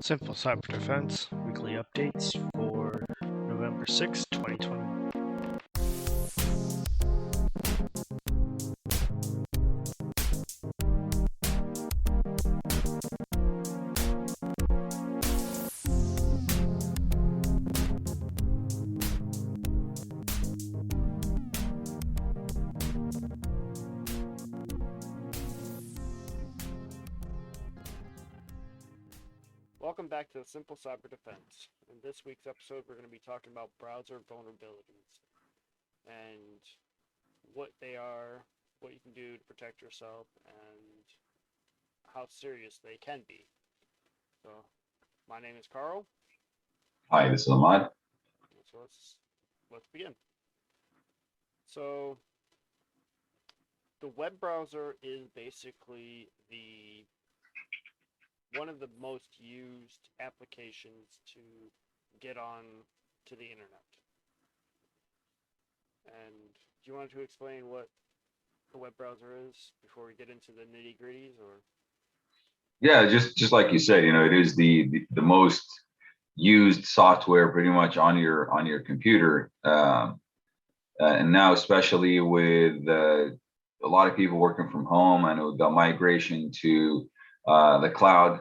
Simple Cyber Defense weekly updates for November 6th, 2020. Welcome back to the Simple Cyber Defense. In this week's episode, we're going to be talking about browser vulnerabilities and what they are, what you can do to protect yourself, and how serious they can be. So, my name is Carl. Hi, this is Ahmad. So let's begin. So, the web browser is basically one of the most used applications to get on to the internet. And do you want to explain what the web browser is before we get into the nitty-gritties, or? Yeah, just like you said, it is the most used software pretty much on your computer, and now especially with a lot of people working from home and with the migration to the cloud,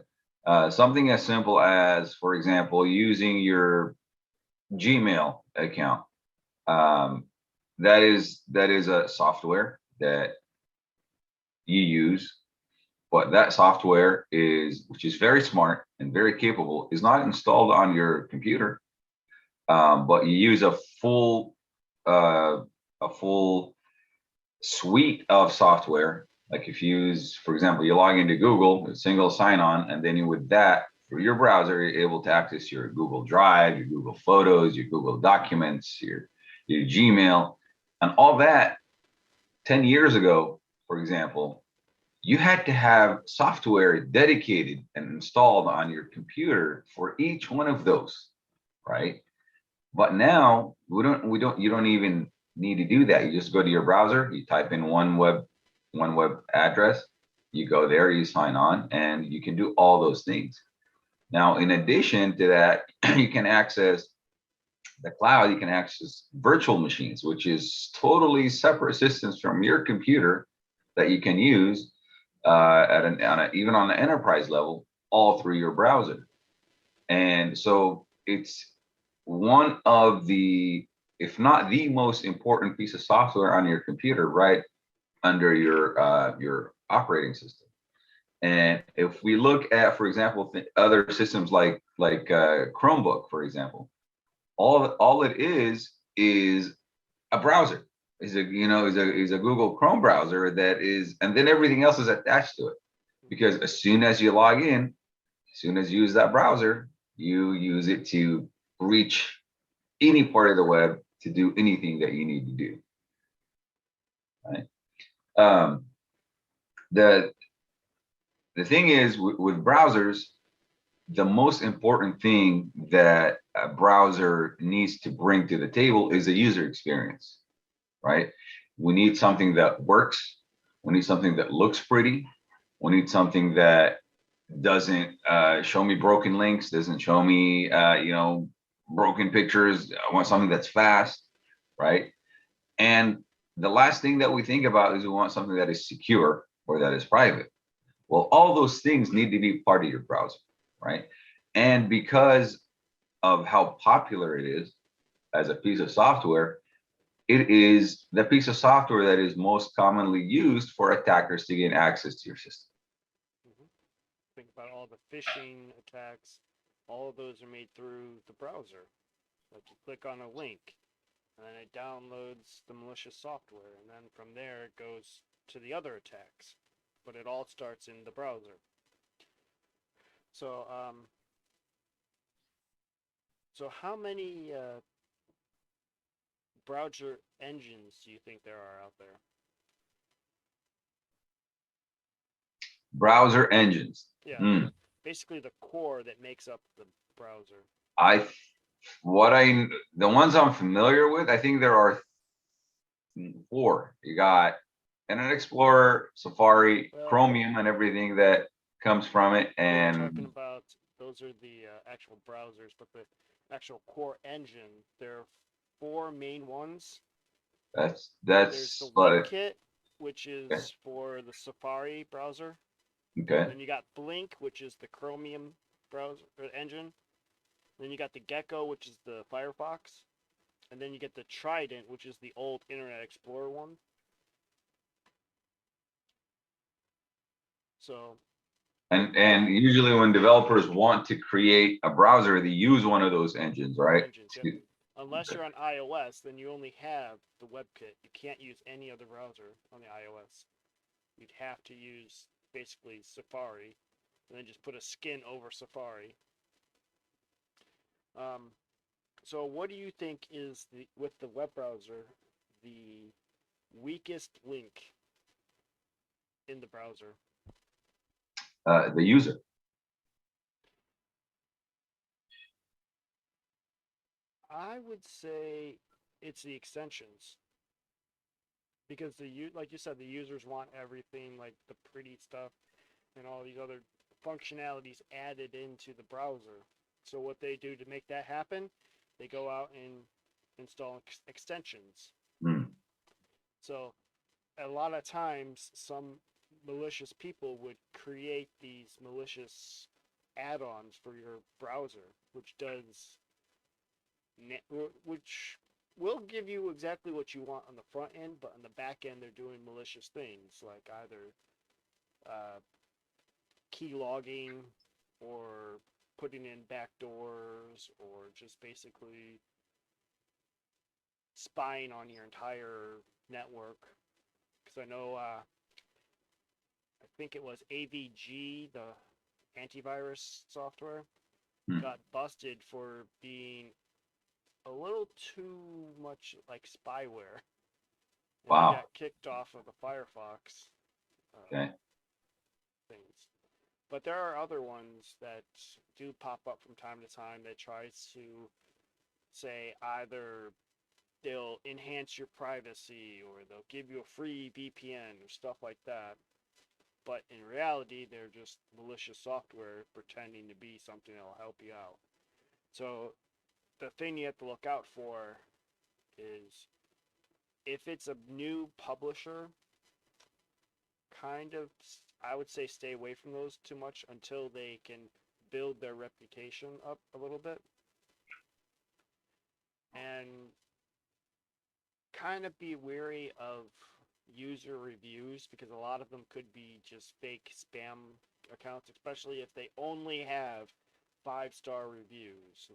something as simple as, for example, using your Gmail account. That is a software that you use, but that software which is very smart and very capable, is not installed on your computer, but you use a full suite of software. Like if you use, for example, you log into Google, a single sign-on, and then with that, through your browser, you're able to access your Google Drive, your Google Photos, your Google Documents, your Gmail, and all that. 10 years ago, for example, you had to have software dedicated and installed on your computer for each one of those, right? But now you don't even need to do that. You just go to your browser, you type in one web address, you go there, you sign on, and you can do all those things. Now, in addition to that, you can access the cloud, you can access virtual machines, which is totally separate systems from your computer that you can use even on the enterprise level, all through your browser. And so it's one of the, if not the most important piece of software on your computer, right under your operating system. And if we look at, for example, other systems like Chromebook, for example, all it is a browser. Is a Google Chrome browser that is, and then everything else is attached to it. Because as soon as you log in, as soon as you use that browser, you use it to reach any part of the web to do anything that you need to do. Right? The thing is with browsers, the most important thing that a browser needs to bring to the table is a user experience. Right? We need something that works. We need something that looks pretty. We need something that doesn't show me broken links, doesn't show me, broken pictures. I want something that's fast, right? And the last thing that we think about is we want something that is secure or that is private. Well, all those things need to be part of your browser, right? And because of how popular it is as a piece of software, it is the piece of software that is most commonly used for attackers to gain access to your system. Think about all the phishing attacks. All of those are made through the browser. Like you click on a link, and then it downloads the malicious software, and then from there it goes to the other attacks. But it all starts in the browser. So, how many browser engines do you think there are out there? Browser engines. Yeah, basically the core that makes up the browser. The ones I'm familiar with, I think there are 4. You got Internet Explorer, Safari, Chromium, and everything that comes from it. And we're talking about those those are the actual browsers, but the actual core engine, there are 4 main ones. There's the WebKit, which is for the Safari browser. Okay. Then you got Blink, which is the Chromium browser engine. Then you got the Gecko, which is the Firefox. And then you get the Trident, which is the old Internet Explorer one. So. And usually when developers want to create a browser, they use one of those engines, right? Yep. Unless you're on iOS, then you only have the WebKit. You can't use any other browser on the iOS. You'd have to use basically Safari, and then just put a skin over Safari. So what do you think is with the web browser the weakest link in the browser? The user. I would say it's the extensions. Because like you said, the users want everything, like the pretty stuff and all these other functionalities added into the browser. So what they do to make that happen, they go out and install extensions. So a lot of times some malicious people would create these malicious add-ons for your browser, which will give you exactly what you want on the front end, but on the back end they're doing malicious things like either key logging or putting in backdoors or just basically spying on your entire network. Because I know, I think it was AVG, the antivirus software, got busted for being a little too much like spyware. And wow. They got kicked off of the Firefox things. But there are other ones that do pop up from time to time that tries to say either they'll enhance your privacy or they'll give you a free VPN or stuff like that. But in reality, they're just malicious software pretending to be something that'll help you out. So the thing you have to look out for is if it's a new publisher, I would say stay away from those too much until they can build their reputation up a little bit. And kind of be wary of user reviews because a lot of them could be just fake spam accounts, especially if they only have 5-star reviews.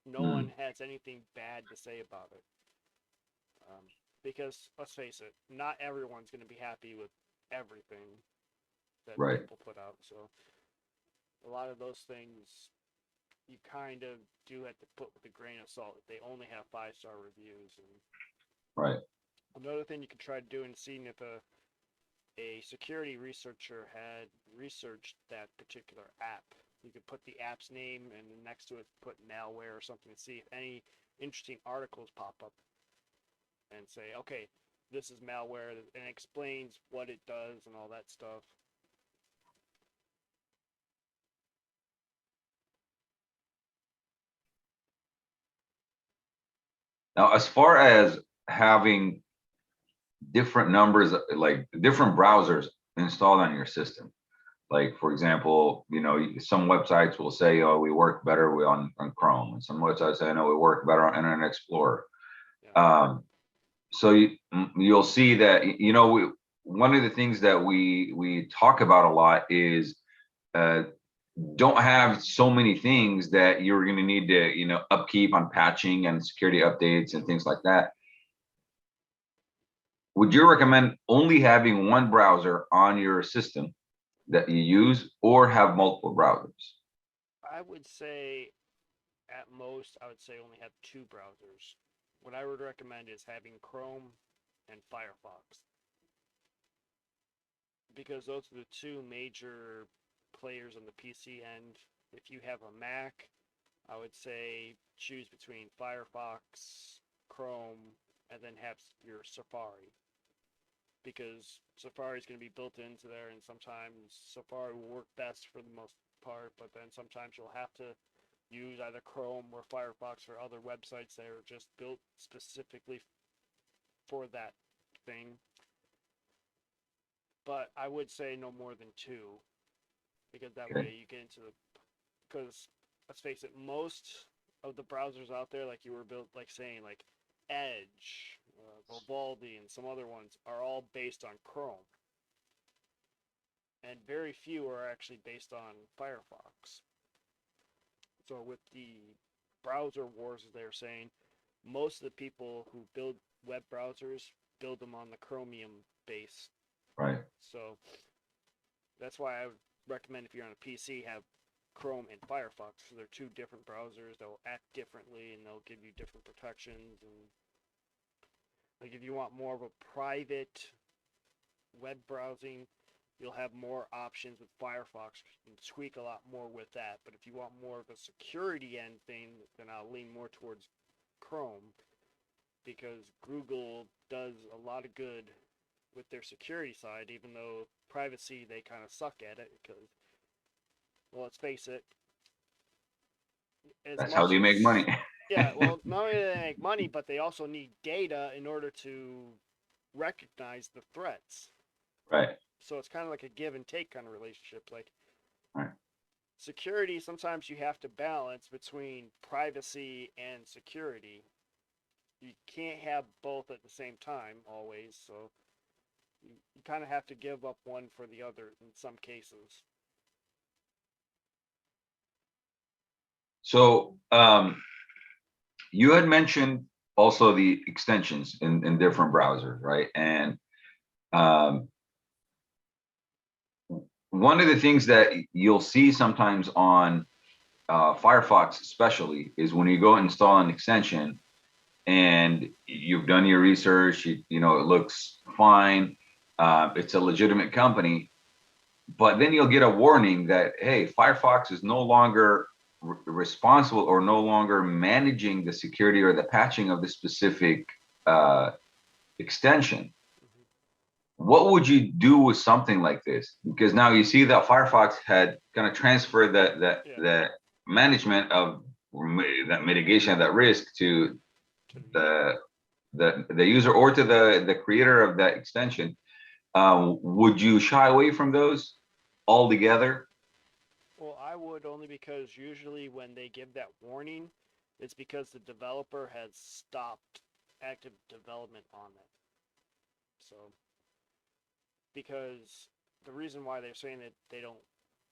No one has anything bad to say about it. Because let's face it, not everyone's going to be happy with everything that people put out. So a lot of those things you kind of do have to put with a grain of salt if they only have 5-star reviews. And another thing you could try doing, seeing if a security researcher had researched that particular app. You could put the app's name and next to it put malware or something to see if any interesting articles pop up and say, okay, this is malware, and it explains what it does and all that stuff. Now, as far as having different numbers, like different browsers installed on your system, like for example, some websites will say, oh, we work better on Chrome, and some websites say, no, we work better on Internet Explorer. So you'll see that, one of the things that we talk about a lot is don't have so many things that you're going to need to, upkeep on patching and security updates and things like that. Would you recommend only having one browser on your system that you use or have multiple browsers? I would say at most, I would say only have 2 browsers. What I would recommend is having Chrome and Firefox. Because those are the 2 major players on the PC end. If you have a Mac, I would say choose between Firefox, Chrome, and then have your Safari. because Safari is going to be built into there, and sometimes Safari will work best for the most part, but then sometimes you'll have to use either Chrome or Firefox or other websites that are just built specifically for that thing. But I would say no more than two, because that Okay. way you get into the, because let's face it, most of the browsers out there, like you were built, like saying, like Edge, Vivaldi, and some other ones, are all based on Chrome, and very few are actually based on Firefox. So with the browser wars, as they're saying, most of the people who build web browsers build them on the Chromium base. Right. So that's why I would recommend, if you're on a PC, have Chrome and Firefox. So they're two different browsers. They'll act differently, and they'll give you different protections. And like if you want more of a private web browsing, you'll have more options with Firefox. You can tweak a lot more with that. But if you want more of a security end thing, then I'll lean more towards Chrome, because Google does a lot of good with their security side, even though privacy, they kind of suck at it, because, well, let's face it, as That's how much they make money. yeah, well, not only do they make money, but they also need data in order to recognize the threats. Right. So it's kind of like a give and take kind of relationship. Like, Right. security, sometimes you have to balance between privacy and security. You can't have both at the same time always, so you kind of have to give up one for the other in some cases. So you had mentioned also the extensions in different browsers, right? And um, one of the things that you'll see sometimes on Firefox especially is when you go install an extension and you've done your research, you know, it looks fine, it's a legitimate company, but then you'll get a warning that, hey, Firefox is no longer responsible or no longer managing the security or the patching of the specific extension. Mm-hmm. What would you do with something like this? Because now you see that Firefox had kind of transferred Yeah, the management of that mitigation of that risk to to the user. the the user or to the creator of that extension. Would you shy away from those altogether? Well, I would, only because usually when they give that warning, it's because the developer has stopped active development on it. So, because the reason why they're saying that they don't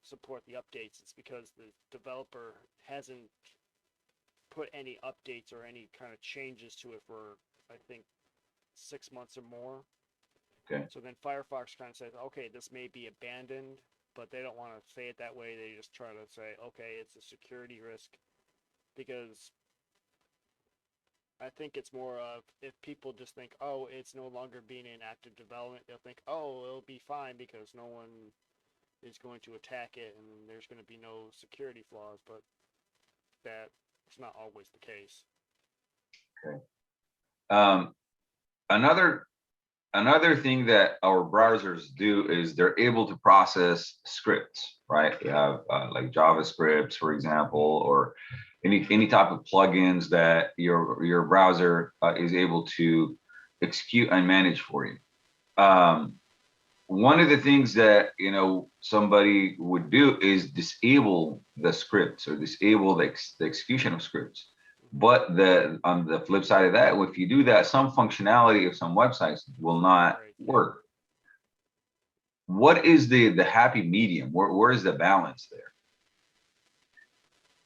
support the updates is because the developer hasn't put any updates or any kind of changes to it for, I think, 6 months or more. Okay. So then Firefox kind of says, okay, this may be abandoned, but they don't want to say it that way. They just try to say, okay, it's a security risk, because I think it's more of, if people just think, oh, it's no longer being in active development, they'll think, oh, it'll be fine because no one is going to attack it and there's going to be no security flaws, but that's not always the case. Okay. Um, another thing that our browsers do is they're able to process scripts, right? You have like JavaScripts, for example, or any type of plugins that your browser is able to execute and manage for you. One of the things that somebody would do is disable the scripts or disable the execution of scripts. But on the flip side of that, if you do that, some functionality of some websites will not Right, yeah. work. What is the happy medium? Where is the balance there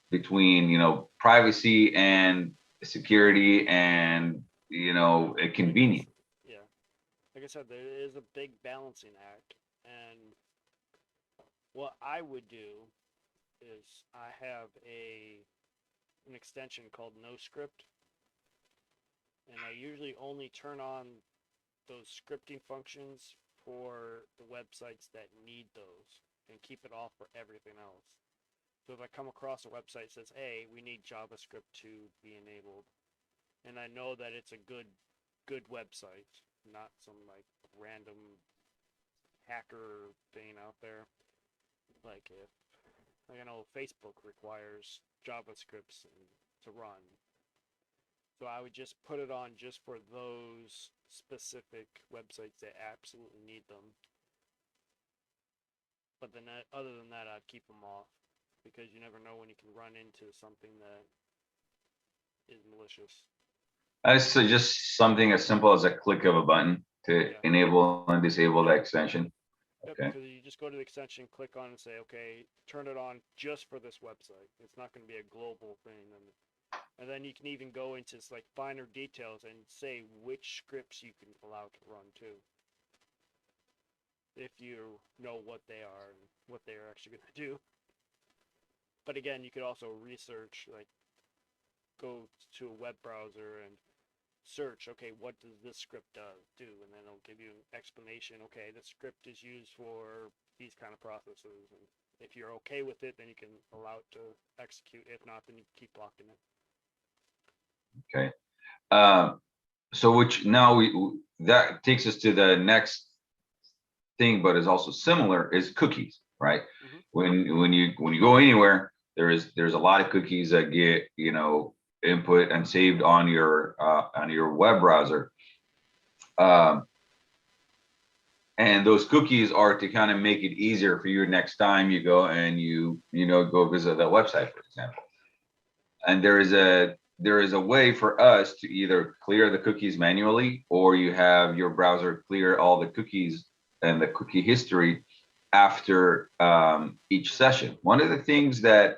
between privacy and security and convenience? Yeah. Like I said, there is a big balancing act, and what I would do is I have an extension called NoScript, and I usually only turn on those scripting functions for the websites that need those, and keep it off for everything else. So if I come across a website that says, hey, we need JavaScript to be enabled, and I know that it's a good website, not some like random hacker thing out there. Like if, like I know Facebook requires JavaScripts to run. So I would just put it on just for those specific websites that absolutely need them. But then other than that, I'd keep them off because you never know when you can run into something that is malicious. So just something as simple as a click of a button to enable and disable the extension. Yep, Okay. because you just go to the extension, click on, and say, okay, turn it on just for this website. It's not going to be a global thing, and then you can even go into like finer details and say which scripts you can allow to run too, if you know what they are and what they are actually going to do. But again, you could also research, like go to a web browser and search, okay, what does this script do, and then it'll give you an explanation. Okay, this script is used for these kind of processes, and if you're okay with it, then you can allow it to execute. If not, then you keep blocking it. Okay. So which now that takes us to the next thing, but is also similar, is cookies, right? When you go anywhere, there's a lot of cookies that get input and saved on your web browser, and those cookies are to kind of make it easier for you next time you go and go visit that website, for example. And there is a way for us to either clear the cookies manually, or you have your browser clear all the cookies and the cookie history after each session. One of the things that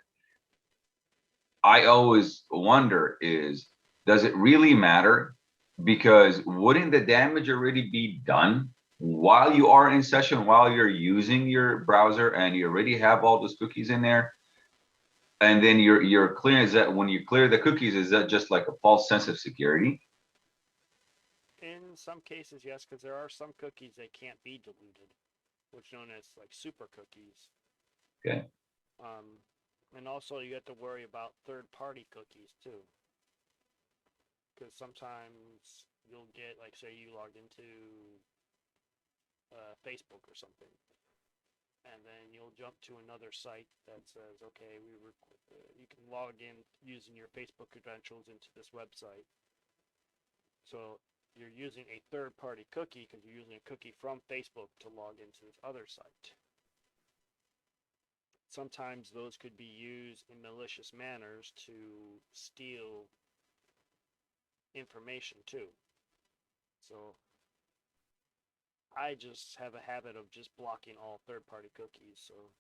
I always wonder is, does it really matter? Because wouldn't the damage already be done while you are in session, while you're using your browser and you already have all those cookies in there? And then you're clearing, is that when you clear the cookies, is that just like a false sense of security? In some cases, yes, because there are some cookies that can't be deleted, which are known as like super cookies. Okay. And also you have to worry about third-party cookies too, because sometimes you'll get, like, say you logged into Facebook or something, and then you'll jump to another site that says, okay, you can log in using your Facebook credentials into this website. So you're using a third-party cookie because you're using a cookie from Facebook to log into this other site. Sometimes those could be used in malicious manners to steal information too. So I just have a habit of just blocking all third-party cookies, so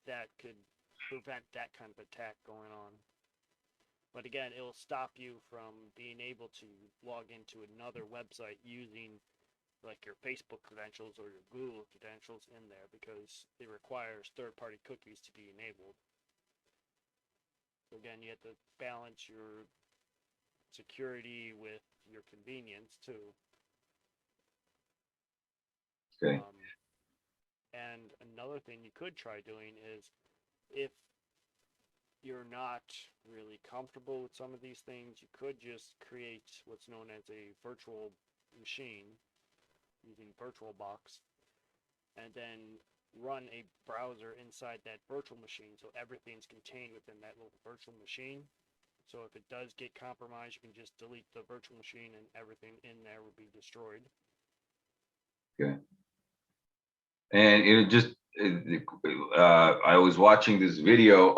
that could prevent that kind of attack going on. But again, it will stop you from being able to log into another website using like your Facebook credentials or your Google credentials in there, because it requires third-party cookies to be enabled. So again, you have to balance your security with your convenience too. Okay. And another thing you could try doing is, if you're not really comfortable with some of these things, you could just create what's known as a virtual machine using VirtualBox, and then run a browser inside that virtual machine, so everything's contained within that little virtual machine. So if it does get compromised, you can just delete the virtual machine and everything in there will be destroyed. Okay. And I was watching this video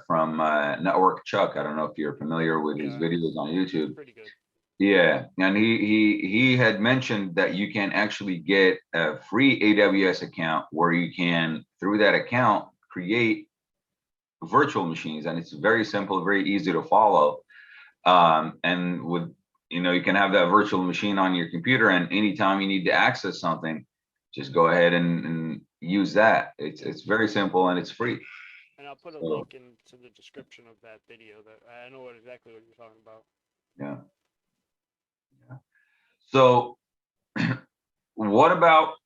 from NetworkChuck. I don't know if you're familiar with his videos on YouTube. Pretty good. Yeah, and he had mentioned that you can actually get a free AWS account where you can, through that account, create virtual machines, and it's very simple, very easy to follow. And with you can have that virtual machine on your computer, and anytime you need to access something, just go ahead and use that. It's very simple and it's free. And I'll put a link into the description of that video. That I know exactly what you're talking about. Yeah. So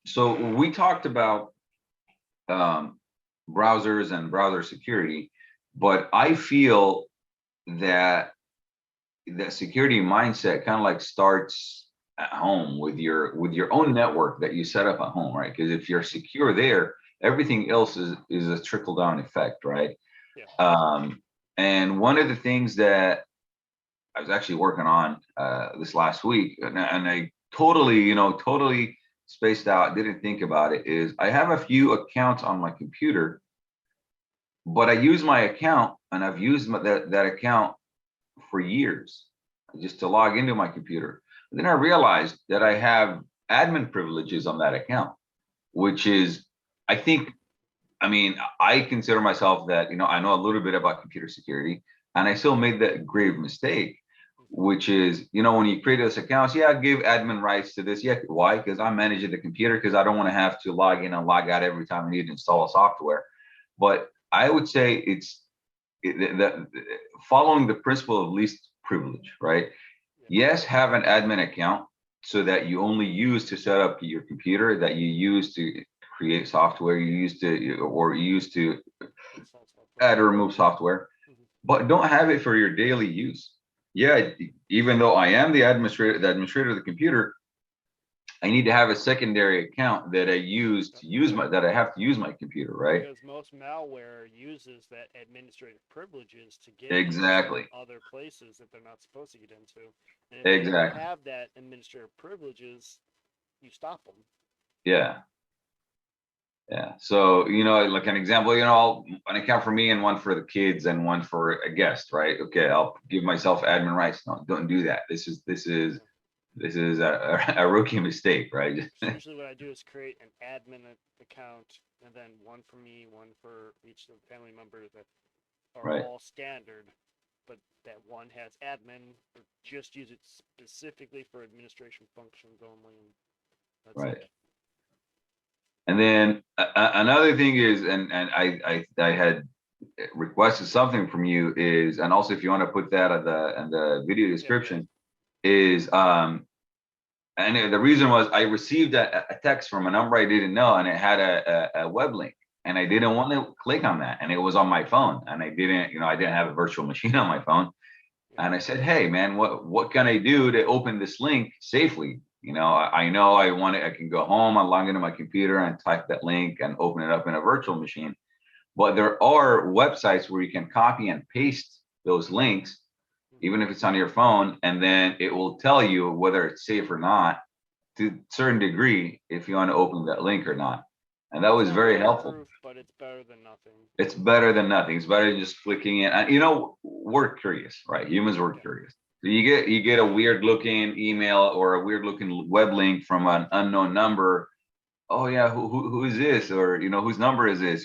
so we talked about browsers and browser security, but I feel that the security mindset kind of like starts at home with your own network that you set up at home, right? Because if you're secure there, everything else is a trickle down effect, right? Yeah. And one of the things that I was actually working on this last week, and I totally, totally spaced out, didn't think about it, is I have a few accounts on my computer, but I use my account and I've used that account for years just to log into my computer. And then I realized that I have admin privileges on that account, which is, I think, I mean, I consider myself that, I know a little bit about computer security, and I still made that grave mistake, which is, when you create those accounts, yeah, give admin rights to this. Yeah, why? Because I'm managing the computer, because I don't want to have to log in and log out every time I need to install a software. But I would say following the principle of least privilege, right? Yes, have an admin account so that you only use to set up your computer, that you use to create software, you use to add or remove software, but don't have it for your daily use. Yeah, even though I am the administrator of the computer, I need to have a secondary account that I use that I have to use my computer, right? Because most malware uses that administrative privileges to get Exactly. into other places that they're not supposed to get into. And if Exactly. they don't have that administrative privileges, you stop them. Yeah. Yeah. So, like an example, an account for me and one for the kids and one for a guest, right? Okay, I'll give myself admin rights. No, don't do that. This is a rookie mistake, right? So usually what I do is create an admin account and then one for me, one for each of the family members that are Right. all standard, but that one has admin, or just use it specifically for administration functions only. And that's Right. it. And then another thing is, and I had requested something from you is, and also if you want to put that in the video description, is and the reason was I received a text from a number I didn't know, and it had a web link, and I didn't want to click on that, and it was on my phone, and I didn't have a virtual machine on my phone, and I said, hey man, what can I do to open this link safely? I know I can go home, I log into my computer and type that link and open it up in a virtual machine. But there are websites where you can copy and paste those links, even if it's on your phone, and then it will tell you whether it's safe or not to a certain degree if you want to open that link or not. And that was very helpful. But it's better than nothing. It's better than nothing. It's better than just clicking it. And we're curious, right? Humans were curious. So you get a weird looking email or a weird looking web link from an unknown number. Oh yeah, who is this? Or whose number is this?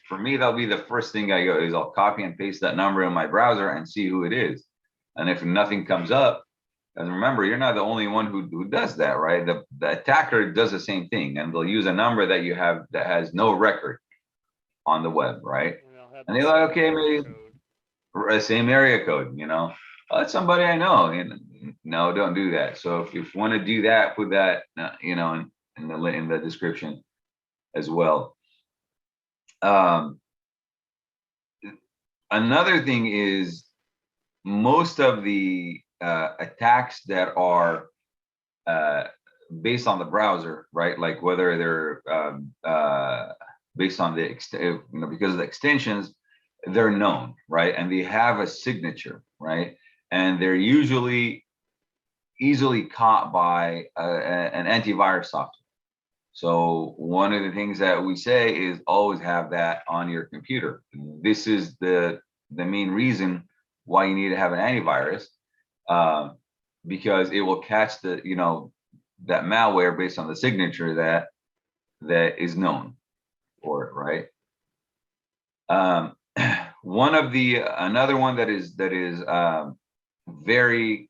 For me, that'll be the first thing I go is I'll copy and paste that number in my browser and see who it is. And if nothing comes up, and remember, you're not the only one who does that, right? The attacker does the same thing, and they'll use a number that you have that has no record on the web, right? And they're like, okay, maybe same area code, oh, that's somebody I know. No, don't do that. So if you want to do that, put that, in the description as well. Another thing is most of the attacks that are based on the browser, right? Like whether they're based on because of the extensions, they're known, right? And they have a signature, right? And they're usually easily caught by an antivirus software. So one of the things that we say is always have that on your computer. This is the main reason why you need to have an antivirus, because it will catch that malware based on the signature that is known for it, right? Another one that is very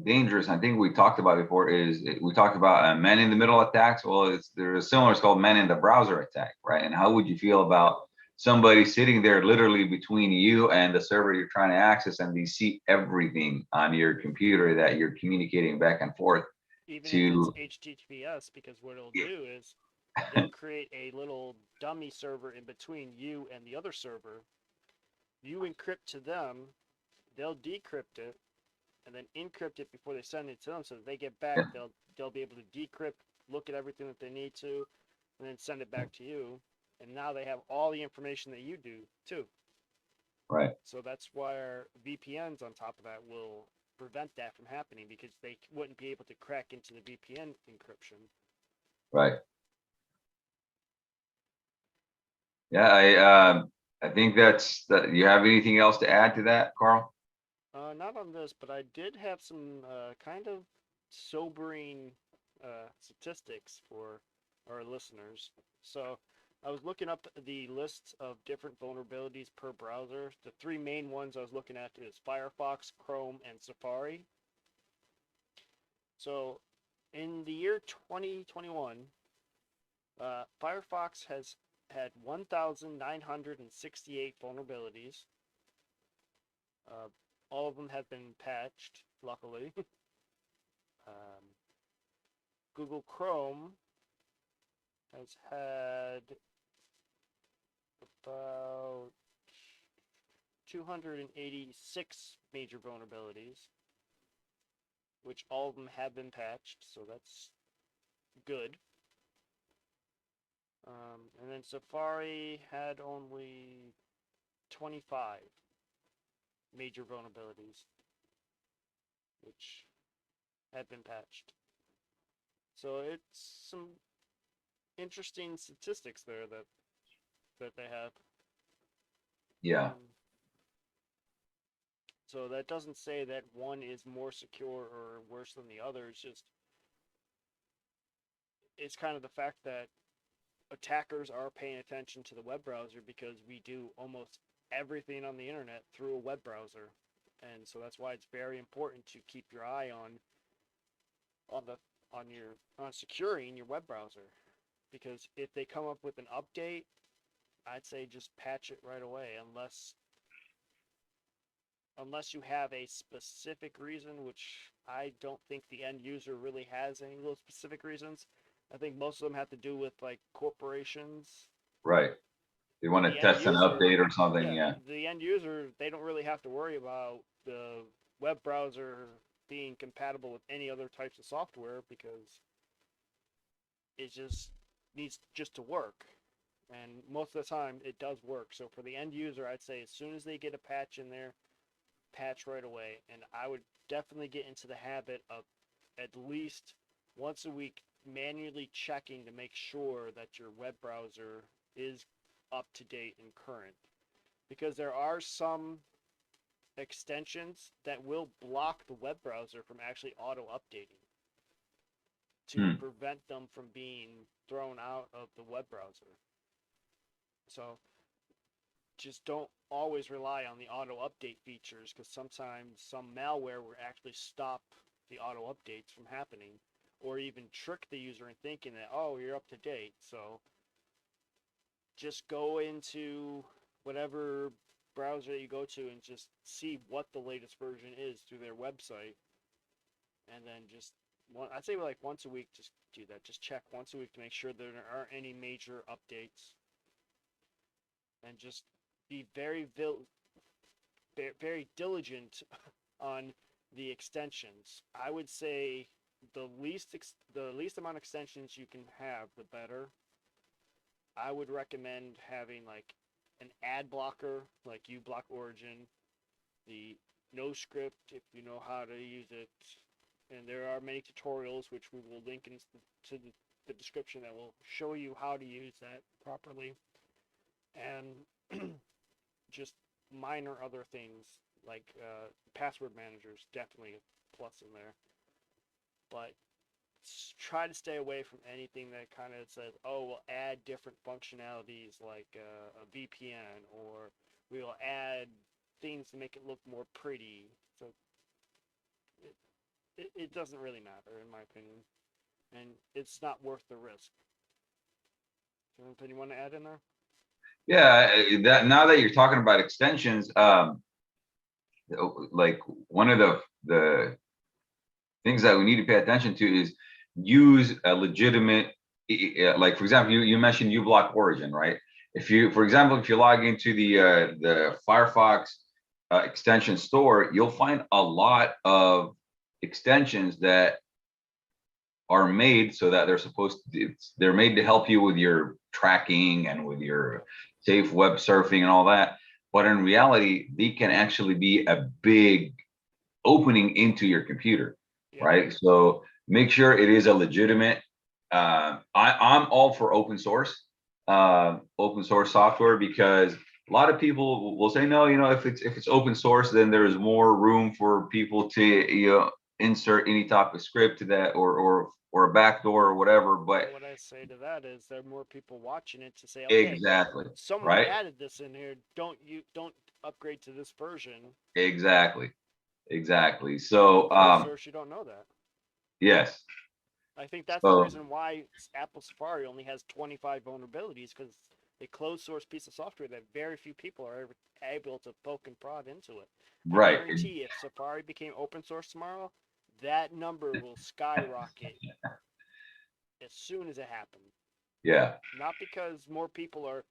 dangerous, I think we talked about before, is we talked about man in the middle attacks. Well, there's similar, it's called man in the browser attack, right? And how would you feel about somebody sitting there literally between you and the server you're trying to access, and they see everything on your computer that you're communicating back and forth? Even if it's HTTPS, because what it'll do is they'll create a little dummy server in between you and the other server. You encrypt to them, they'll decrypt it, and then encrypt it before they send it to them, so that they get back, Yeah. they'll be able to decrypt, look at everything that they need to, and then send it back to you. And now they have all the information that you do too. Right. So that's why our VPNs on top of that will prevent that from happening, because they wouldn't be able to crack into the VPN encryption. Right. Yeah, I think that's that. You have anything else to add to that, Carl? Not on this, but I did have some kind of sobering statistics for our listeners. So I was looking up the list of different vulnerabilities per browser. The three main ones I was looking at is Firefox, Chrome, and Safari. So in the year 2021, Firefox has had 1,968 vulnerabilities. All of them have been patched, luckily. Google Chrome has had about 286 major vulnerabilities, which all of them have been patched, so that's good. And then Safari had only 25 major vulnerabilities, which had been patched. So it's some interesting statistics there that they have. Yeah. So that doesn't say that one is more secure or worse than the other. It's kind of the fact that attackers are paying attention to the web browser, because we do almost everything on the internet through a web browser. And so that's why it's very important to keep your eye on securing your web browser, because if they come up with an update, I'd say just patch it right away, unless you have a specific reason, which I don't think the end user really has any of those specific reasons. I think most of them have to do with like corporations. Right. They want to The end test an user, update or something. yeah, Yeah. the end user, they don't really have to worry about the web browser being compatible with any other types of software, because it just needs just to work. And most of the time it does work. So for the end user, I'd say as soon as they get a patch in there, patch right away. And I would definitely get into the habit of at least once a week manually checking to make sure that your web browser is up to date and current. Because there are some extensions that will block the web browser from actually auto updating to prevent them from being thrown out of the web browser. So just don't always rely on the auto update features, because sometimes some malware will actually stop the auto updates from happening, or even trick the user in thinking that, oh, you're up to date. So just go into whatever browser that you go to and just see what the latest version is through their website, and then just I'd say like once a week, just do that. Just check once a week to make sure there aren't any major updates, and just be very diligent on the extensions. I would say the least amount of extensions you can have, the better. I would recommend having like an ad blocker, like uBlock Origin, the no script if you know how to use it, and there are many tutorials which we will link into the description that will show you how to use that properly, and just minor other things like password managers, definitely a plus in there, but try to stay away from anything that kind of says, oh, we'll add different functionalities like a VPN, or we'll add things to make it look more pretty. So it doesn't really matter, in my opinion, and it's not worth the risk. Is there anything you want to add in there? Yeah, that now that you're talking about extensions, like one of the things that we need to pay attention to is use a legitimate, like for example, you mentioned uBlock Origin, right? If you, for example, if you log into the Firefox extension store, you'll find a lot of extensions that are made so that they're made to help you with your tracking and with your safe web surfing and all that. But in reality, they can actually be a big opening into your computer, right? So make sure it is a legitimate. I'm all for open source software, because a lot of people will say, no, if it's open source, then there's more room for people to insert any type of script to that, or a backdoor or whatever. But what I say to that is there are more people watching it to say, okay, exactly, someone right? added this in here. Don't upgrade to this version. Exactly. So So closed source, you don't know that. yes. I think that's the So reason why Apple Safari only has 25 vulnerabilities, because a closed source piece of software that very few people are able to poke and prod into it. I right. guarantee if Safari became open source tomorrow, that number will skyrocket as soon as it happens. Yeah. Not because more people are,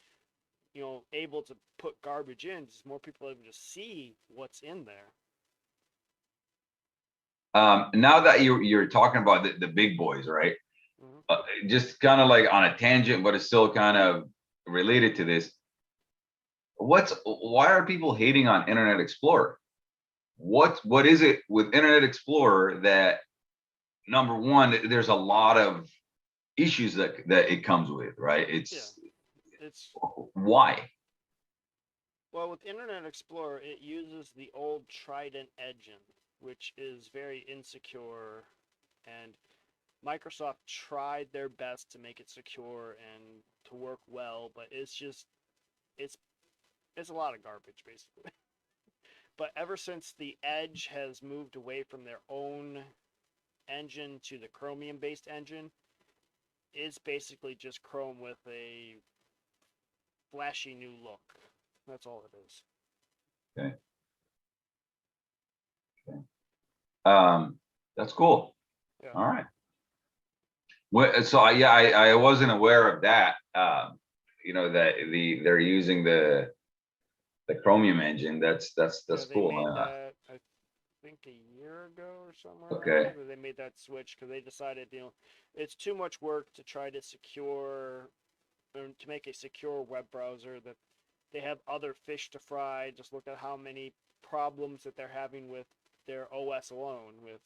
able to put garbage in, just more people are able to see what's in there. Now that you're talking about the big boys, right? Mm-hmm. Just kind of like on a tangent, but it's still kind of related to this. Why are people hating on Internet Explorer? What is it with Internet Explorer that, number one, there's a lot of issues that it comes with, right? It's why? Well, with Internet Explorer, it uses the old Trident engine, which is very insecure, and Microsoft tried their best to make it secure and to work well, but it's a lot of garbage, basically. But ever since the Edge has moved away from their own engine to the Chromium-based engine, it's basically just Chrome with a flashy new look. That's all it is. Okay. That's cool. Yeah. All right. So I wasn't aware of that. That they're using the Chromium engine. That's Yeah, they cool. made that, I think, a year ago or somewhere Okay. around there. They made that switch because they decided, it's too much work to try to secure, or to make a secure web browser, that they have other fish to fry. Just look at how many problems that they're having with their OS alone, with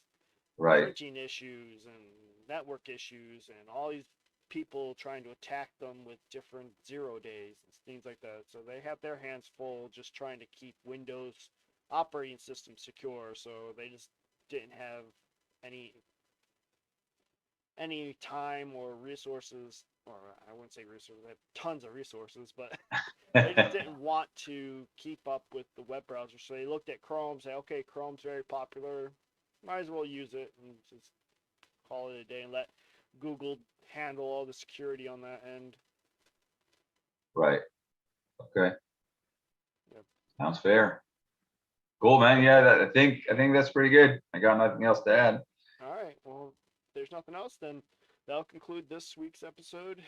Right. printing issues and network issues and all these people trying to attack them with different 0 days and things like that. So they have their hands full just trying to keep Windows operating system secure. So they just didn't have any time or resources, or I wouldn't say resources, they have tons of resources, but they just didn't want to keep up with the web browser. So they looked at Chrome, say, okay, Chrome's very popular, might as well use it, and just call it a day and let Google handle all the security on that end. Right. Okay. Yep. Sounds fair. Cool, man. Yeah, I think that's pretty good. I got nothing else to add. All right. Well, if there's nothing else, then that'll conclude this week's episode.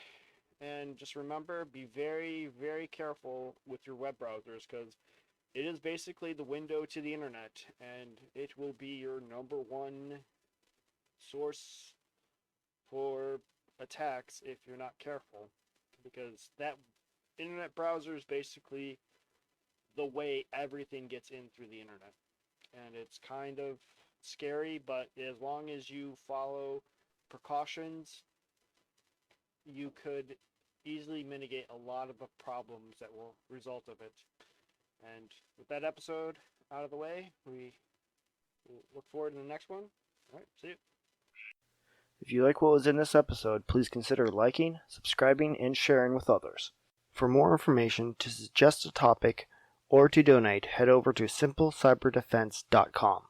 And just remember, be very, very careful with your web browsers, because it is basically the window to the internet, and it will be your number one source for attacks if you're not careful, because that internet browser is basically the way everything gets in through the internet, and it's kind of scary, but as long as you follow precautions, you could easily mitigate a lot of the problems that will result of it. And with that episode out of the way, we look forward to the next one. All right, see you. If you like what was in this episode, please consider liking, subscribing, and sharing with others. For more information, to suggest a topic, or to donate, head over to simplecyberdefense.com.